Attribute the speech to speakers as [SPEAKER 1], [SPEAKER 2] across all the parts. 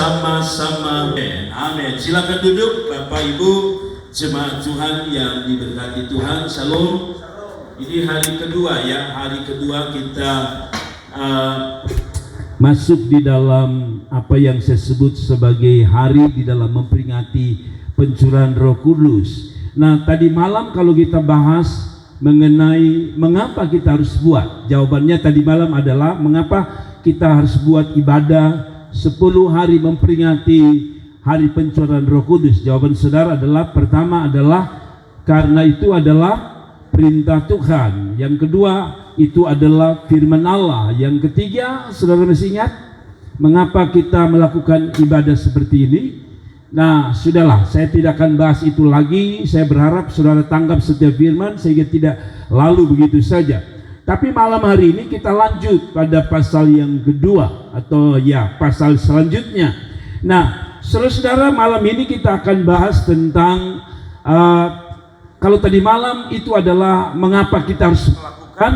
[SPEAKER 1] bersama-sama. Amin. Silakan duduk Bapak Ibu jemaat Tuhan yang diberkati Tuhan. Shalom. Ini hari kedua ya, hari kedua kita masuk di dalam apa yang saya sebut sebagai hari di dalam memperingati pencurahan Roh Kudus. Nah, tadi malam kalau kita bahas mengenai mengapa kita harus buat, jawabannya tadi malam adalah mengapa kita harus buat ibadah 10 hari memperingati hari pencurahan Roh Kudus. Jawaban saudara adalah, pertama adalah karena itu adalah perintah Tuhan. Yang kedua itu adalah firman Allah. Yang ketiga, saudara masih ingat mengapa kita melakukan ibadah seperti ini? Nah, sudahlah, saya tidak akan bahas itu lagi. Saya berharap saudara tanggap setiap firman sehingga tidak lalu begitu saja. Tapi malam hari ini kita lanjut pada pasal yang kedua, atau ya pasal selanjutnya. Nah, saudara-saudara, malam ini kita akan bahas tentang kalau tadi malam itu adalah mengapa kita harus melakukan,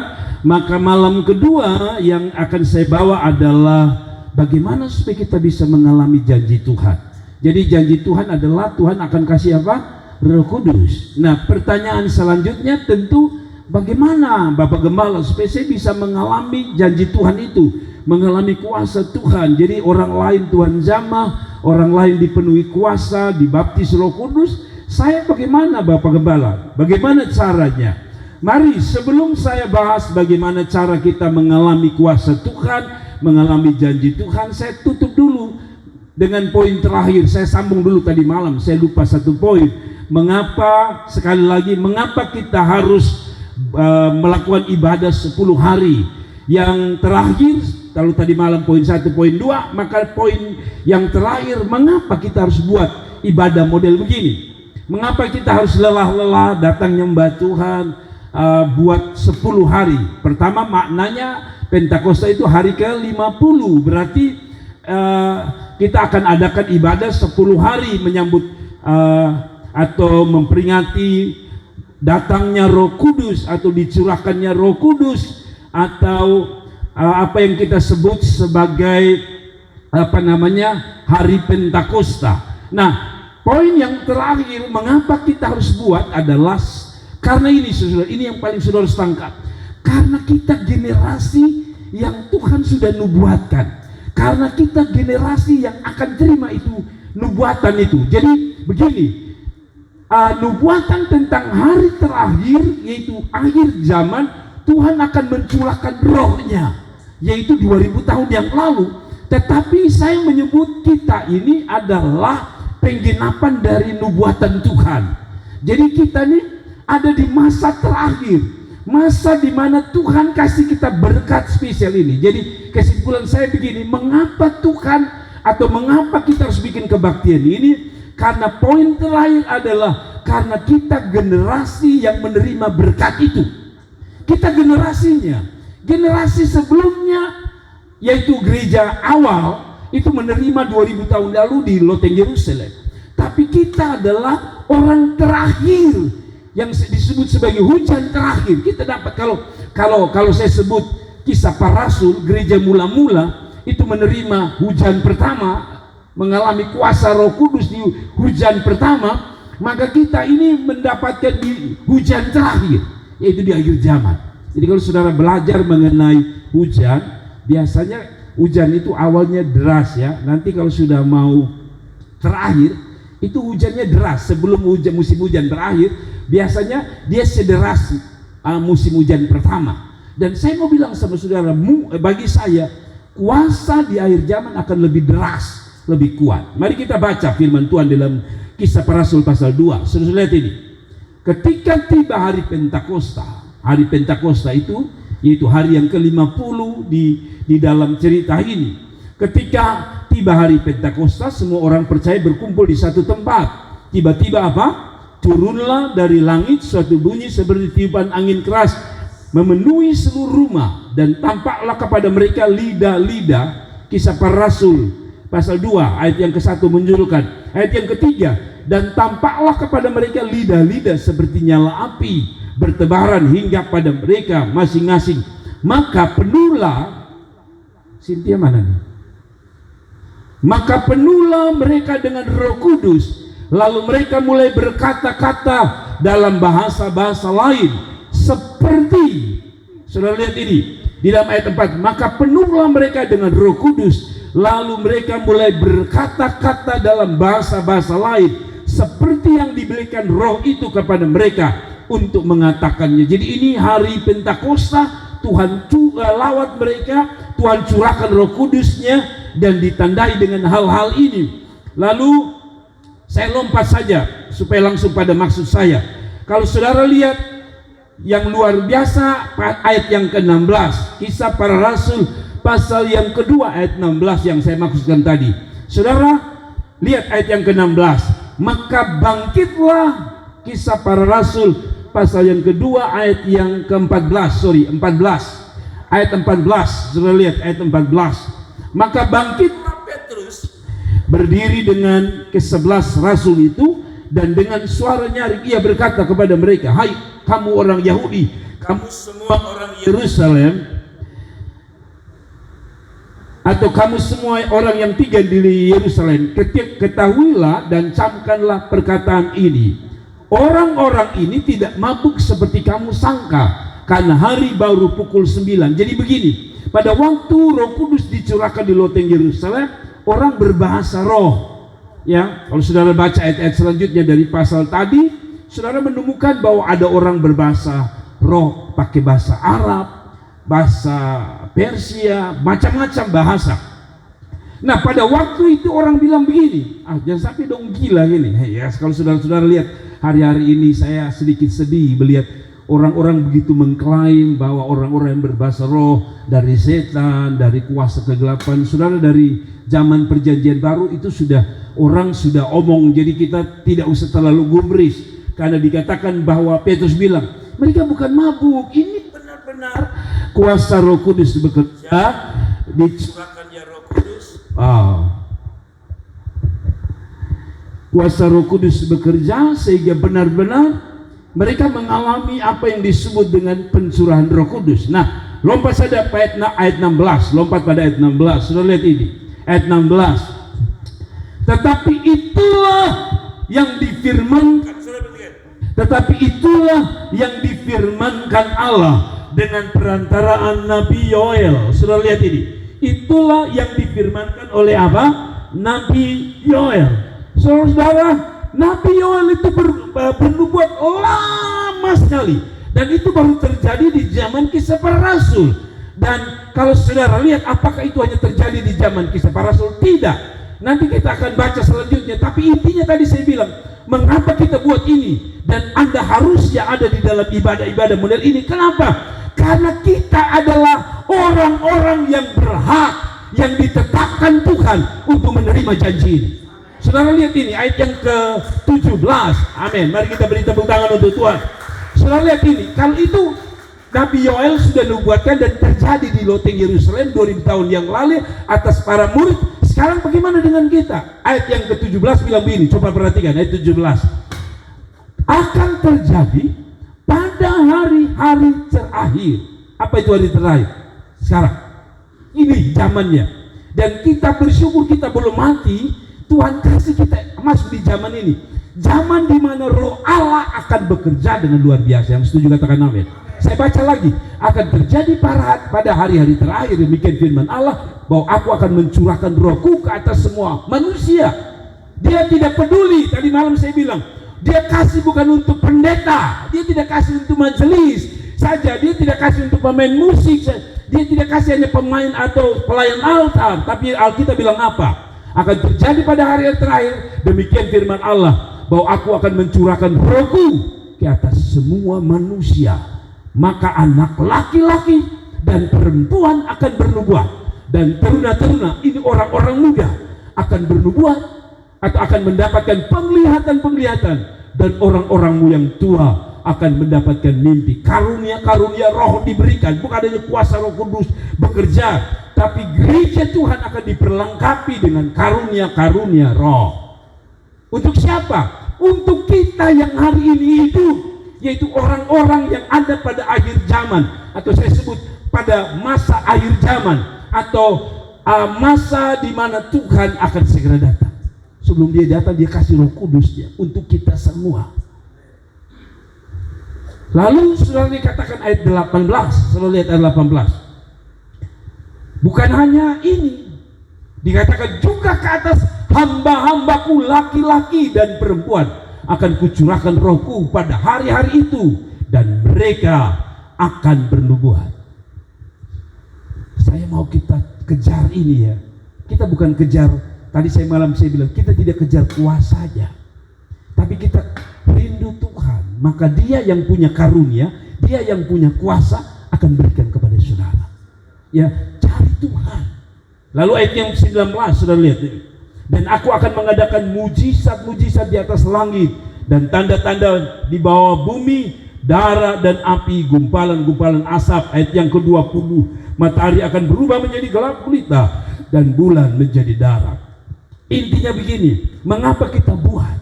[SPEAKER 1] maka malam kedua yang akan saya bawa adalah bagaimana supaya kita bisa mengalami janji Tuhan. Jadi janji Tuhan adalah Tuhan akan kasih apa? Roh Kudus. Nah, pertanyaan selanjutnya tentu bagaimana Bapak Gembala supaya saya bisa mengalami janji Tuhan itu, mengalami kuasa Tuhan. Jadi orang lain Tuhan jamah, orang lain dipenuhi kuasa, dibaptis Roh Kudus. Saya bagaimana Bapak Gembala? Bagaimana caranya? Mari sebelum saya bahas bagaimana cara kita mengalami kuasa Tuhan, mengalami janji Tuhan, saya tutup dulu dengan poin terakhir. Saya sambung dulu tadi malam, saya lupa satu poin. Mengapa, sekali lagi, mengapa kita harus melakukan ibadah 10 hari? Yang terakhir, kalau tadi malam poin 1, poin 2, maka poin yang terakhir, mengapa kita harus buat ibadah model begini? Mengapa kita harus lelah-lelah datang nyembah Tuhan buat 10 hari? Pertama, maknanya Pentakosta itu hari ke-50, berarti kita akan adakan ibadah 10 hari menyambut atau memperingati datangnya Roh Kudus atau dicurahkannya Roh Kudus, atau apa yang kita sebut sebagai hari Pentakosta. Nah, poin yang terakhir mengapa kita harus buat adalah karena ini, saudara, ini yang paling saudara tangkap. Karena kita generasi yang Tuhan sudah nubuatkan. Karena kita generasi yang akan terima itu nubuatan itu. Jadi begini, nubuatan tentang hari terakhir, yaitu akhir zaman, Tuhan akan mencurahkan rohnya, yaitu 2000 tahun yang lalu. Tetapi saya menyebut kita ini adalah penggenapan dari nubuatan Tuhan. Jadi kita nih ada di masa terakhir, masa di mana Tuhan kasih kita berkat spesial ini. Jadi kesimpulan saya begini, mengapa Tuhan atau mengapa kita harus bikin kebaktian ini? Karena poin terakhir adalah karena kita generasi yang menerima berkat itu. Kita generasinya, generasi sebelumnya, yaitu gereja awal itu menerima 2000 tahun lalu di loteng Yerusalem. Tapi kita adalah orang terakhir yang disebut sebagai hujan terakhir. Kita dapat, kalau saya sebut kisah para rasul, gereja mula-mula itu menerima hujan pertama, mengalami kuasa Roh Kudus di hujan pertama, maka kita ini mendapatkan di hujan terakhir, yaitu di akhir zaman. Jadi kalau saudara belajar mengenai hujan, biasanya hujan itu awalnya deras ya. Nanti kalau sudah mau terakhir, itu hujannya deras. Sebelum musim hujan berakhir, biasanya dia sederas musim hujan pertama. Dan saya mau bilang sama saudara, bagi saya kuasa di akhir zaman akan lebih deras, lebih kuat. Mari kita baca firman Tuhan dalam Kisah Para Rasul pasal 2. Saudara lihat ini. Ketika tiba hari Pentakosta itu yaitu hari yang ke-50 di dalam cerita ini. Ketika tiba hari Pentakosta, semua orang percaya berkumpul di satu tempat. Tiba-tiba apa? Turunlah dari langit suatu bunyi seperti tiupan angin keras memenuhi seluruh rumah, dan tampaklah kepada mereka lidah-lidah. Kisah Para Rasul pasal 2 ayat yang ke-1 menunjukkan. Ayat yang ketiga, dan tampaklah kepada mereka lidah-lidah seperti nyala api bertebaran hingga pada mereka masing-masing. Maka penuhlah, Cynthia mana nih? Maka penuhlah mereka dengan Roh Kudus, lalu mereka mulai berkata-kata dalam bahasa-bahasa lain, seperti, saudara lihat ini di dalam ayat 4, maka penuhlah mereka dengan Roh Kudus, lalu mereka mulai berkata-kata dalam bahasa-bahasa lain, seperti yang diberikan Roh itu kepada mereka untuk mengatakannya. Jadi ini hari Pentakosta, Tuhan lawat mereka, Tuhan curahkan Roh Kudusnya, dan ditandai dengan hal-hal ini. Lalu saya lompat saja supaya langsung pada maksud saya. Kalau saudara lihat yang luar biasa, ayat yang ke-16, Kisah Para Rasul pasal yang kedua ayat 16 yang saya maksudkan tadi. Saudara lihat ayat yang ke-16, maka bangkitlah, Kisah Para Rasul pasal yang kedua ayat yang ke-14, 14 ayat 14. Saudara lihat ayat 14, maka bangkitlah Petrus berdiri dengan ke-11 rasul itu, dan dengan suara nyaring ia berkata kepada mereka, hai kamu orang Yahudi, kamu semua orang Yerusalem, atau kamu semua orang yang tinggal di Yerusalem, ketahuilah dan camkanlah perkataan ini. Orang-orang ini tidak mabuk seperti kamu sangka, karena hari baru pukul 9. Jadi begini, pada waktu Roh Kudus dicurahkan di loteng Yerusalem, orang berbahasa roh. Ya, kalau saudara baca ayat-ayat selanjutnya dari pasal tadi, saudara menemukan bahwa ada orang berbahasa roh, pakai bahasa Arab, bahasa Persia, macam-macam bahasa. Nah, pada waktu itu orang bilang begini, jangan sampai dong gila gini. Ya, kalau saudara-saudara lihat hari-hari ini, saya sedikit sedih melihat orang-orang begitu mengklaim bahwa orang-orang yang berbahasa roh dari setan, dari kuasa kegelapan. Saudara, dari zaman perjanjian baru itu orang sudah omong, jadi kita tidak usah terlalu gubris, karena dikatakan bahwa Petrus bilang mereka bukan mabuk, ini benar-benar kuasa Roh Kudus bekerja, dicurahkannya Roh Kudus. Kuasa Roh Kudus bekerja sehingga benar-benar mereka mengalami apa yang disebut dengan pencurahan Roh Kudus. Nah, lompat saja ayat 16, lompat pada ayat 16. Sudah lihat ini, ayat 16. Tetapi itulah yang difirmankan, Allah dengan perantaraan Nabi Yoel. Sudah lihat ini, itulah yang difirmankan oleh apa? Nabi Yoel. Saudara, Nabi Yoel itu bernubuat lama sekali, dan itu baru terjadi di zaman Kisah Para Rasul. Dan kalau saudara lihat, apakah itu hanya terjadi di zaman Kisah Para Rasul? Tidak. Nanti kita akan baca selanjutnya. Tapi intinya tadi saya bilang, mengapa kita buat ini, dan Anda harusnya ada di dalam ibadah-ibadah model ini. Kenapa? Karena kita adalah orang-orang yang berhak, yang ditetapkan Tuhan untuk menerima janji ini. Saudara lihat ini ayat yang ke-17. Amin. Mari kita beri tepuk tangan untuk Tuhan. Saudara lihat ini, kalau itu Nabi Yoel sudah nubuatkan dan terjadi di loteng Yerusalem 2000 tahun yang lalu atas para murid. Sekarang bagaimana dengan kita? Ayat yang ke-17 bilang begini, coba perhatikan ayat 17. Akan terjadi pada hari-hari terakhir. Apa itu hari terakhir? Sekarang. Ini zamannya. Dan kita bersyukur kita belum mati. Tuhan kasih kita masuk di zaman ini, zaman di mana Roh Allah akan bekerja dengan luar biasa. Yang setuju katakan amin. Saya baca lagi, akan terjadi pada hari-hari terakhir, demikian firman Allah, bahwa aku akan mencurahkan Rohku ke atas semua manusia. Dia tidak peduli, tadi malam saya bilang, dia kasih bukan untuk pendeta, dia tidak kasih untuk majelis saja, dia tidak kasih untuk pemain musik, dia tidak kasih hanya pemain atau pelayan altar. Tapi Alkitab bilang apa? Akan terjadi pada hari yang terakhir, demikian firman Allah, bahwa aku akan mencurahkan Rohku ke atas semua manusia. Maka anak laki-laki dan perempuan akan bernubuat, dan teruna-teruna, ini orang-orang muda, akan bernubuat atau akan mendapatkan penglihatan-penglihatan, dan orang-orang yang tua akan mendapatkan mimpi. Karunia-karunia roh diberikan, bukan hanya kuasa Roh Kudus bekerja, tapi gereja Tuhan akan diperlengkapi dengan karunia-karunia roh. Untuk siapa? Untuk kita yang hari ini hidup, yaitu orang-orang yang ada pada akhir zaman, atau saya sebut pada masa akhir zaman, atau masa di mana Tuhan akan segera datang. Sebelum dia datang, dia kasih Roh Kudusnya untuk kita semua. Lalu saudara dikatakan ayat 18, saudara lihat ayat 18. Bukan hanya ini, dikatakan juga ke atas hamba-hambaku laki-laki dan perempuan akan kucurahkan rohku pada hari-hari itu, dan mereka akan bernubuat. Saya mau kita kejar ini ya. Kita bukan kejar, tadi saya bilang kita tidak kejar kuasanya, tapi kita rindu Tuhan. Maka dia yang punya karunia, dia yang punya kuasa akan berikan kepada saudara. Ya, cari Tuhan. Lalu ayat yang 19, saudara lihat ini. Dan aku akan mengadakan mujizat-mujizat di atas langit dan tanda-tanda di bawah bumi, darah dan api, gumpalan-gumpalan asap. Ayat yang ke-20, matahari akan berubah menjadi gelap gulita dan bulan menjadi darah. Intinya begini, mengapa kita buat?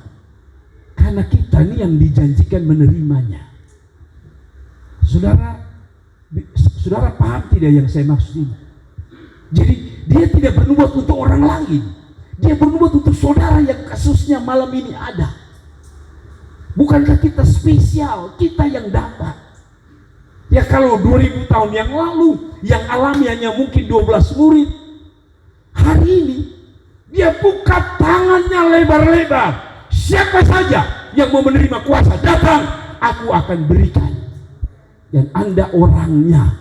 [SPEAKER 1] Karena kita ini yang dijanjikan menerimanya. Saudara paham tidak yang saya maksud ini? Jadi dia tidak bernubuat untuk orang lain, dia bernubuat untuk saudara yang kasusnya malam ini ada. Bukankah kita spesial, kita yang dapat? Ya kalau 2000 tahun yang lalu yang alami hanya mungkin 12 murid, hari ini dia buka tangannya lebar-lebar. Siapa saja yang mau menerima kuasa, datang, aku akan berikan. Dan Anda orangnya.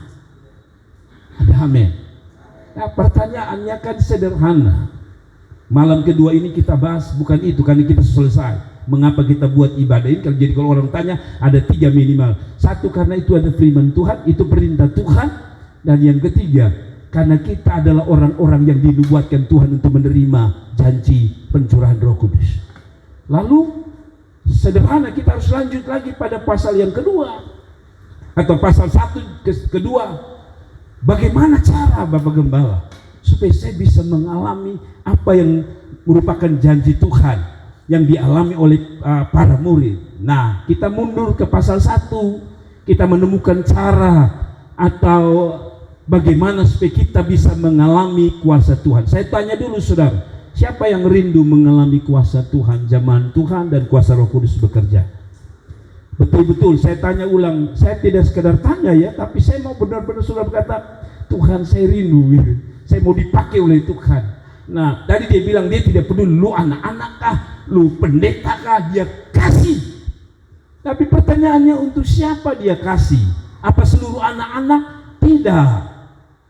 [SPEAKER 1] Ada amin. Nah, pertanyaannya kan sederhana. Malam kedua ini kita bahas bukan itu, karena kita selesai. Mengapa kita buat ibadah ini? Kalau orang tanya, ada 3 minimal. 1, karena itu ada firman Tuhan, itu perintah Tuhan. Dan yang ketiga, karena kita adalah orang-orang yang dinubuatkan Tuhan untuk menerima janji pencurahan Roh Kudus. Lalu sederhana, kita harus lanjut lagi pada pasal yang kedua, atau pasal 1 kedua. Bagaimana cara Bapak Gembala supaya saya bisa mengalami apa yang merupakan janji Tuhan yang dialami oleh para murid? Nah, kita mundur ke pasal 1, kita menemukan cara atau bagaimana supaya kita bisa mengalami kuasa Tuhan. Saya tanya dulu saudara, siapa yang rindu mengalami kuasa Tuhan, zaman Tuhan dan kuasa Roh Kudus bekerja? Betul-betul saya tanya ulang, saya tidak sekedar tanya ya, tapi saya mau benar-benar sudah berkata, Tuhan saya rindu gitu. Saya mau dipakai oleh Tuhan. Nah, tadi dia bilang dia tidak peduli lu anak-anak kah, lu pendeta kah, dia kasih. Tapi pertanyaannya, untuk siapa dia kasih? Apa seluruh anak-anak? Tidak.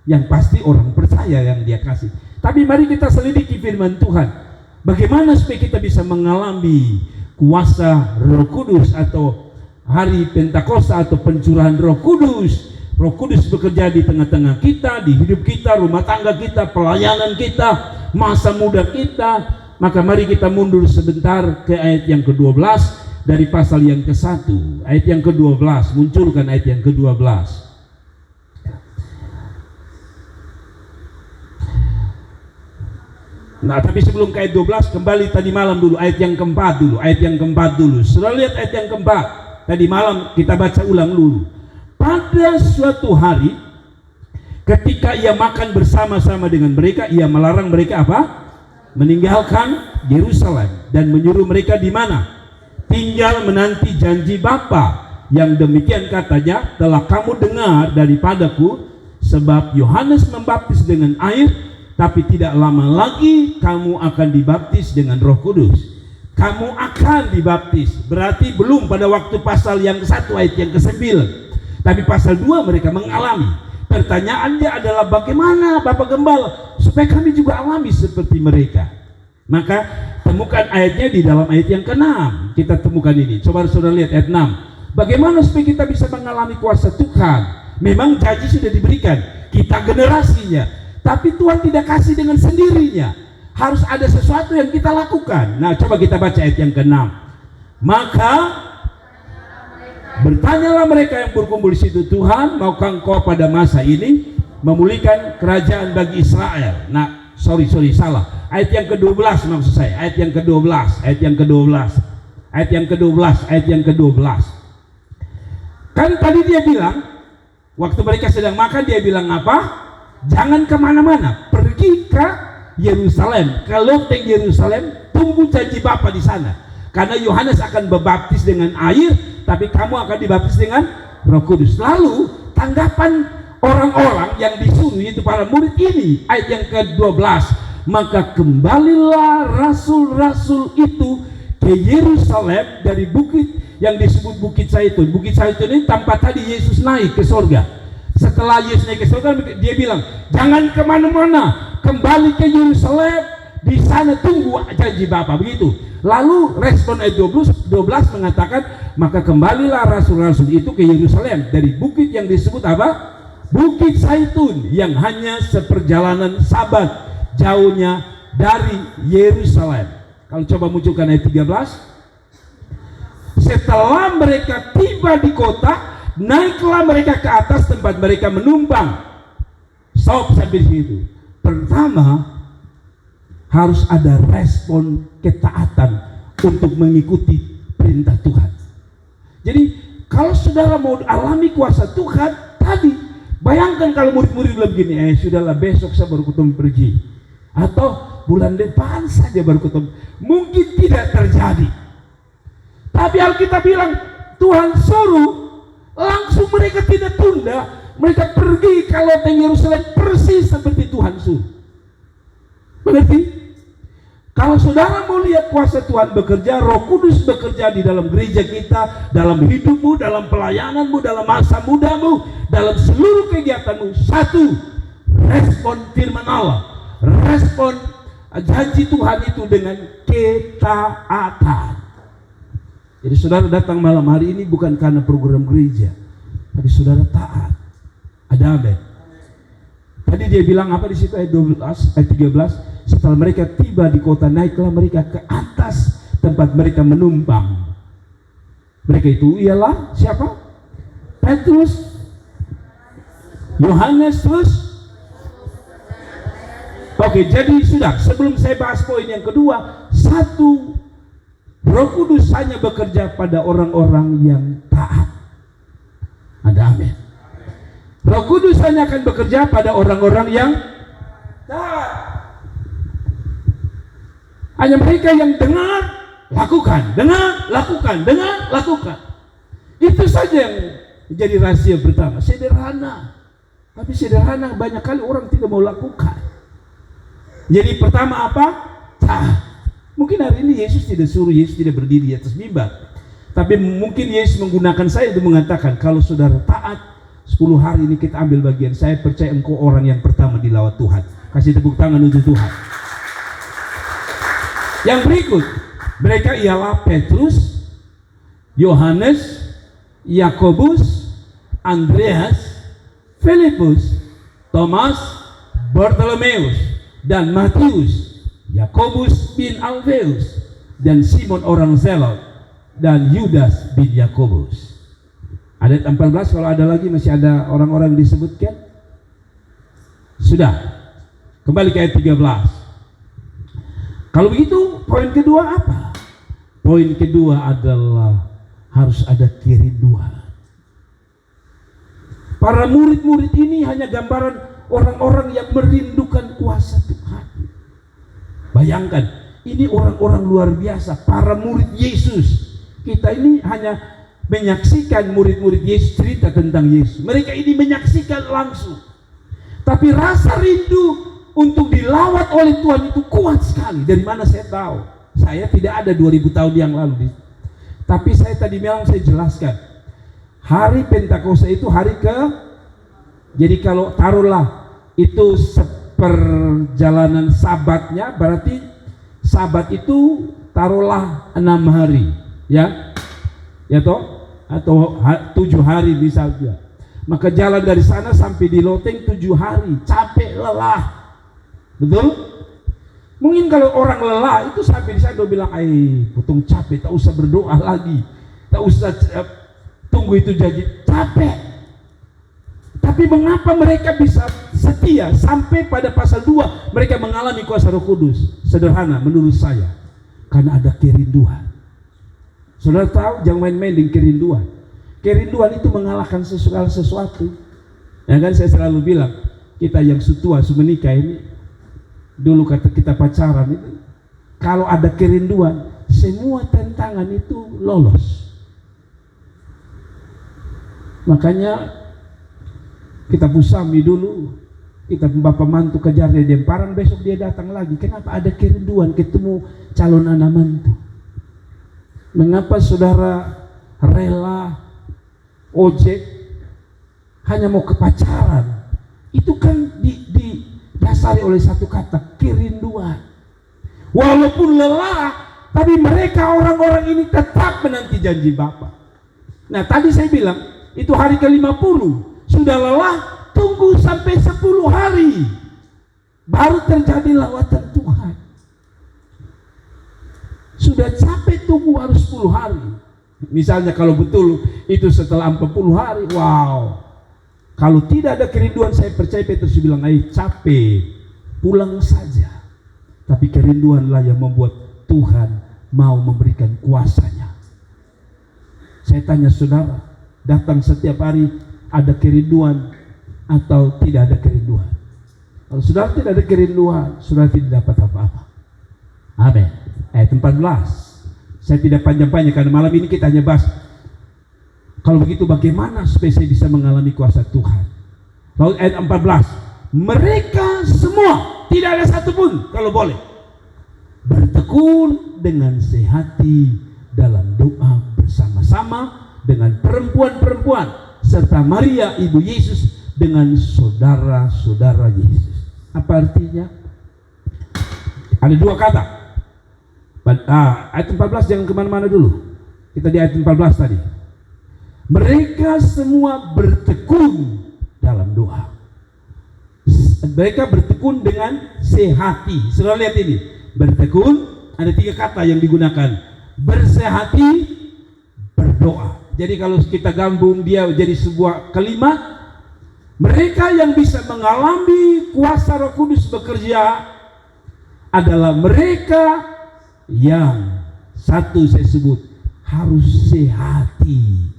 [SPEAKER 1] Yang pasti orang percaya yang dia kasih. Tapi mari kita selidiki firman Tuhan. Bagaimana supaya kita bisa mengalami kuasa Roh Kudus atau hari Pentakosta atau pencurahan Roh Kudus. Roh Kudus bekerja di tengah-tengah kita, di hidup kita, rumah tangga kita, pelayanan kita, masa muda kita. Maka mari kita mundur sebentar ke ayat yang ke-12 dari pasal yang ke-1. Ayat yang ke-12, munculkan ayat yang ke-12. Nah, tapi sebelum ke ayat 12, kembali tadi malam dulu, ayat yang keempat dulu, Sudah lihat ayat yang keempat. Tadi malam kita baca ulang dulu. Pada suatu hari, ketika ia makan bersama-sama dengan mereka, ia melarang mereka apa? Meninggalkan Yerusalem dan menyuruh mereka di mana? Tinggal menanti janji Bapa. Yang demikian katanya telah kamu dengar daripadaku, sebab Yohanes membaptis dengan air, tapi tidak lama lagi kamu akan dibaptis dengan Roh Kudus. Kamu akan dibaptis, berarti belum pada waktu pasal yang ke-1 ayat yang ke-9. Tapi pasal 2 mereka mengalami. Pertanyaannya adalah bagaimana Bapak Gembala supaya kami juga alami seperti mereka. Maka temukan ayatnya di dalam ayat yang ke-6. Kita temukan ini. Coba saudara lihat ayat 6. Bagaimana supaya kita bisa mengalami kuasa Tuhan? Memang janji sudah diberikan, kita generasinya. Tapi Tuhan tidak kasih dengan sendirinya. Harus ada sesuatu yang kita lakukan. Nah, coba kita baca ayat yang ke-6. Maka bertanyalah mereka yang berkumpul di situ, Tuhan, maukah Engkau pada masa ini memulihkan kerajaan bagi Israel? Nah, salah. Ayat yang ke-12 maksud saya. Ayat yang ke-12. Kan tadi dia bilang, waktu mereka sedang makan, dia bilang apa? Jangan kemana-mana, pergi ke Yerusalem, ke loteng Yerusalem, tunggu janji Bapa di sana. Karena Yohanes akan berbaptis dengan air, tapi kamu akan dibaptis dengan Roh Kudus. Lalu tanggapan orang-orang yang disuruh, itu para murid ini, ayat yang ke-12, maka kembalilah rasul-rasul itu ke Yerusalem dari bukit yang disebut Bukit Zaitun. Bukit Zaitun ini tempat tadi Yesus naik ke sorga. Setelah Yesus naik ke sorga, dia bilang, jangan kemana-mana, kembali ke Yerusalem, di sana tunggu janji Bapa. Begitu. Lalu respon ayat 12 mengatakan, maka kembalilah rasul-rasul itu ke Yerusalem dari bukit yang disebut apa? Bukit Zaitun, yang hanya seperjalanan Sabat jauhnya dari Yerusalem. Kalau coba munculkan ayat 13. Setelah mereka tiba di kota, naiklah mereka ke atas tempat mereka menumpang. Stop sampai situ. Pertama, harus ada respon ketaatan untuk mengikuti perintah Tuhan. Jadi kalau saudara mau alami kuasa Tuhan tadi, bayangkan kalau murid-murid bilang begini, sudahlah besok saya baru ketemu pergi, atau bulan depan saja baru ketemu. Mungkin tidak terjadi. Tapi Alkitab bilang Tuhan suruh, langsung mereka tidak tunda, mereka pergi ke loteng Yerusalem persis seperti Tuhan suruh. Mengerti? Kalau saudara mau lihat kuasa Tuhan bekerja, Roh Kudus bekerja di dalam gereja kita, dalam hidupmu, dalam pelayananmu, dalam masa mudamu, dalam seluruh kegiatanmu. Satu, respon firman Allah, respon janji Tuhan itu dengan ketaatan. Jadi saudara datang malam hari ini bukan karena program gereja, tapi saudara taat. Ada amin. Tadi dia bilang apa di situ ayat 12, ayat 13? Setelah mereka tiba di kota, naiklah mereka ke atas tempat mereka menumpang. Mereka itu ialah siapa? Petrus, Yohanes, terus. Oke, jadi sudah. Sebelum saya bahas poin yang kedua, satu, Roh Kudus hanya bekerja pada orang-orang yang taat. Ada amin. Roh Kudus hanya akan bekerja pada orang-orang yang taat. Hanya mereka yang dengar, lakukan, dengar, lakukan, dengar, lakukan. Itu saja yang menjadi rahasia pertama. Sederhana, tapi sederhana banyak kali orang tidak mau lakukan. Jadi pertama apa? Taat. Mungkin hari ini Yesus tidak suruh, Yesus tidak berdiri di atas mimbar, tapi mungkin Yesus menggunakan saya untuk mengatakan, kalau saudara taat 10 hari ini kita ambil bagian. Saya percaya engkau orang yang pertama dilawat Tuhan. Kasih tepuk tangan untuk Tuhan. Yang berikut, mereka ialah Petrus, Yohanes, Yakobus, Andreas, Filipus, Thomas, Bartolomeus, dan Matius, Yakobus bin Alfeus, dan Simon orang Zelot, dan Yudas bin Yakobus. Ayat 14, kalau ada lagi masih ada orang-orang disebutkan. Sudah. Kembali ke ayat 13. Kalau begitu, poin kedua apa? Poin kedua adalah harus ada kerinduan. Para murid-murid ini hanya gambaran orang-orang yang merindukan kuasa Tuhan. Bayangkan, ini orang-orang luar biasa, para murid Yesus. Kita ini hanya menyaksikan murid-murid Yesus cerita tentang Yesus. Mereka ini menyaksikan langsung. Tapi rasa rindu untuk dilawat oleh Tuhan itu kuat sekali. Dari mana saya tahu? Saya tidak ada 2000 tahun yang lalu. Tapi saya tadi malam saya jelaskan. Hari Pentakosta itu hari jadi kalau taruhlah itu perjalanan sabatnya, berarti sabat itu taruhlah 6 hari, ya toh, atau 7 hari misalnya. Maka jalan dari sana sampai di loteng 7 hari, capek, lelah, betul? Mungkin kalau orang lelah itu sampai di sana dia bilang, potong capek, tak usah berdoa lagi, tak usah tunggu itu jadi, capek. Tapi mengapa mereka bisa setia sampai pada pasal 2 mereka mengalami kuasa Roh Kudus? Sederhana menurut saya, karena ada kerinduan. Saudara tahu, jangan main-main dengan kerinduan. Kerinduan itu mengalahkan segala sesuatu. Ya kan, saya selalu bilang, kita yang sutua menikah ini Dulu kata kita pacaran itu, kalau ada kerinduan, semua tantangan itu lolos. Makanya kita pusami dulu, kita bapak mantu kejar dia Demparan, besok dia datang lagi. Kenapa? Ada kerinduan ketemu calon anak mantu. Mengapa saudara rela ojek hanya mau ke pacaran? Itu kan didasari oleh satu kata, kerinduan. Walaupun lelah, tapi mereka orang-orang ini tetap menanti janji Bapa. Nah tadi saya bilang, itu hari ke-50. Sudah lelah, tunggu sampai 10 hari. Baru terjadi lawatan Tuhan. Sudah capek tunggu harus 10 hari. Misalnya kalau betul itu setelah 40 hari, wow. Kalau tidak ada kerinduan, saya percaya Petrus bilang, capek, pulang saja. Tapi kerinduanlah yang membuat Tuhan mau memberikan kuasanya. Saya tanya saudara, datang setiap hari ada kerinduan atau tidak ada kerinduan? Kalau saudara tidak ada kerinduan, saudara tidak dapat apa-apa. Amin. Ayat 14. Saya tidak panjang-panjang karena malam ini kita hanya bahas, kalau begitu bagaimana supaya saya bisa mengalami kuasa Tuhan. Lalu ayat 14. Mereka semua, tidak ada satupun kalau boleh, bertekun dengan sehati dalam doa bersama-sama dengan perempuan-perempuan serta Maria ibu Yesus dengan saudara-saudara Yesus. Apa artinya? Ada dua kata. Ayat 14 jangan kemana-mana dulu. Kita di ayat 14 tadi. Mereka semua bertekun dalam doa. Mereka bertekun dengan sehati. Saudara lihat ini. Bertekun, ada 3 kata yang digunakan. Bersehati, berdoa. Jadi kalau kita gabung dia jadi sebuah kalimat, mereka yang bisa mengalami kuasa Roh Kudus bekerja adalah mereka yang satu saya sebut harus sehati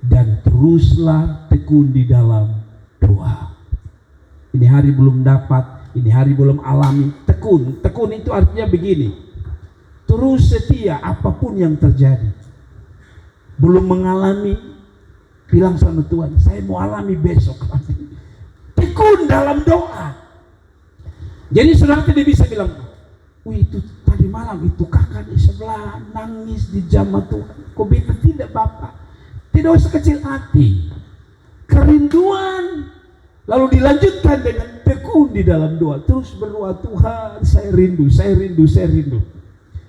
[SPEAKER 1] dan teruslah tekun di dalam doa. Ini hari belum dapat, ini hari belum alami, tekun. Tekun itu artinya begini, terus setia apapun yang terjadi. Belum mengalami, bilang sama Tuhan, saya mau alami besok. Tekun dalam doa. Jadi saudara tidak bisa bilang, wih itu tadi malam itu kakak di sebelah nangis di jamaah Tuhan. Kok beta tidak Bapak? Tidak usah kecil hati. Kerinduan lalu dilanjutkan dengan tekun di dalam doa. Terus berdoa, Tuhan saya rindu, saya rindu, saya rindu.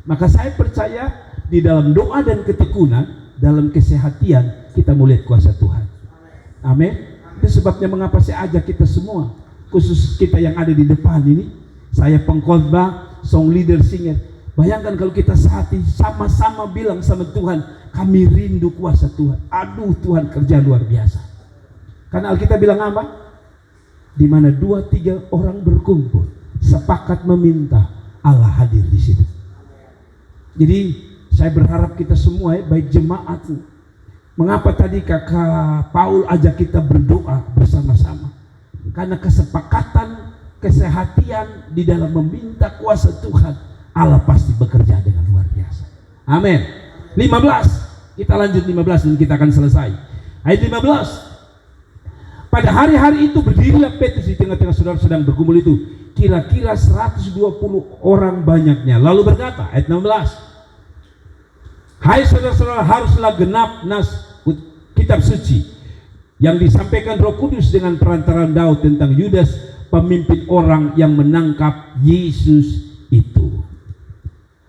[SPEAKER 1] Maka saya percaya di dalam doa dan ketekunan, dalam kesehatian kita melihat kuasa Tuhan. Amin. Itu sebabnya mengapa saya ajak kita semua, khusus kita yang ada di depan ini, saya pengkhotbah, song leader, singer. Bayangkan kalau kita sehati sama-sama bilang sama Tuhan, kami rindu kuasa Tuhan. Aduh Tuhan kerja luar biasa. Karena Alkitab bilang apa? Di mana 2-3 orang berkumpul, sepakat meminta, Allah hadir di situ. Jadi saya berharap kita semua baik jemaat. Mengapa tadi kakak Paul ajak kita berdoa bersama-sama? Karena kesepakatan, kesehatian di dalam meminta kuasa Tuhan, Allah pasti bekerja dengan luar biasa. Amin. 15. Kita lanjut 15 dan kita akan selesai. Ayat 15. Pada hari-hari itu berdirilah Petrus di tengah-tengah saudara sedang berkumpul itu, kira-kira 120 orang banyaknya. Lalu berkata, ayat 16. Hai saudara-saudara, haruslah genap nas kitab suci yang disampaikan Roh Kudus dengan perantaraan Daud tentang Yudas, pemimpin orang yang menangkap Yesus itu.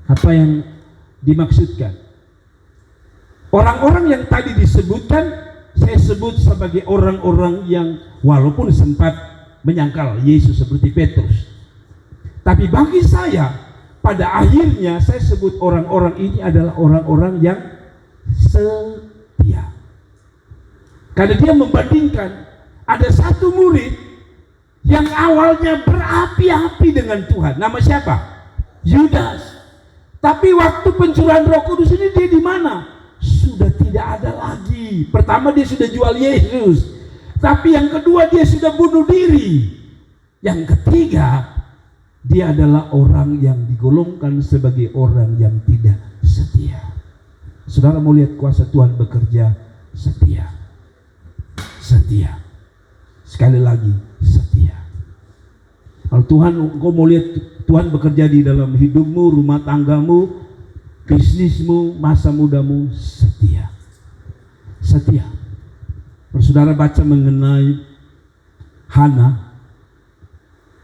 [SPEAKER 1] Apa yang dimaksudkan? Orang-orang yang tadi disebutkan, saya sebut sebagai orang-orang yang walaupun sempat menyangkal Yesus seperti Petrus, tapi bagi saya pada akhirnya saya sebut orang-orang ini adalah orang-orang yang setia. Karena dia membandingkan ada satu murid yang awalnya berapi-api dengan Tuhan. Nama siapa? Yudas. Tapi waktu pencurahan Roh Kudus ini dia di mana? Sudah tidak ada lagi. Pertama dia sudah jual Yesus. Tapi yang kedua dia sudah bunuh diri. Yang ketiga dia adalah orang yang digolongkan sebagai orang yang tidak setia. Saudara mau lihat kuasa Tuhan bekerja, setia. Setia. Sekali lagi, setia. Kalau Tuhan, engkau mau lihat Tuhan bekerja di dalam hidupmu, rumah tanggamu, bisnismu, masa mudamu, setia. Setia. Kalau saudara baca mengenai Hana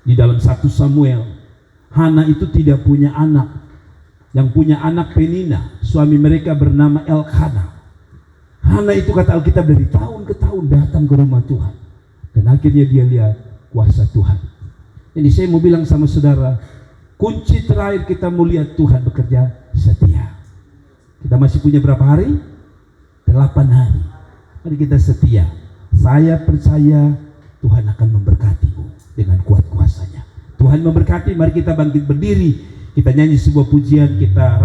[SPEAKER 1] di dalam 1 Samuel, Hana itu tidak punya anak. Yang punya anak Penina, suami mereka bernama Elkana. Hana itu kata Alkitab dari tahun ke tahun datang ke rumah Tuhan. Dan akhirnya dia lihat kuasa Tuhan. Jadi saya mau bilang sama saudara, kunci terakhir kita mau lihat Tuhan bekerja, setia. Kita masih punya berapa hari? 8 hari. Mari kita setia. Saya percaya Tuhan akan memberkatimu dengan kuat kuasanya. Tuhan memberkati. Mari kita bangkit berdiri, kita nyanyi sebuah pujian, kita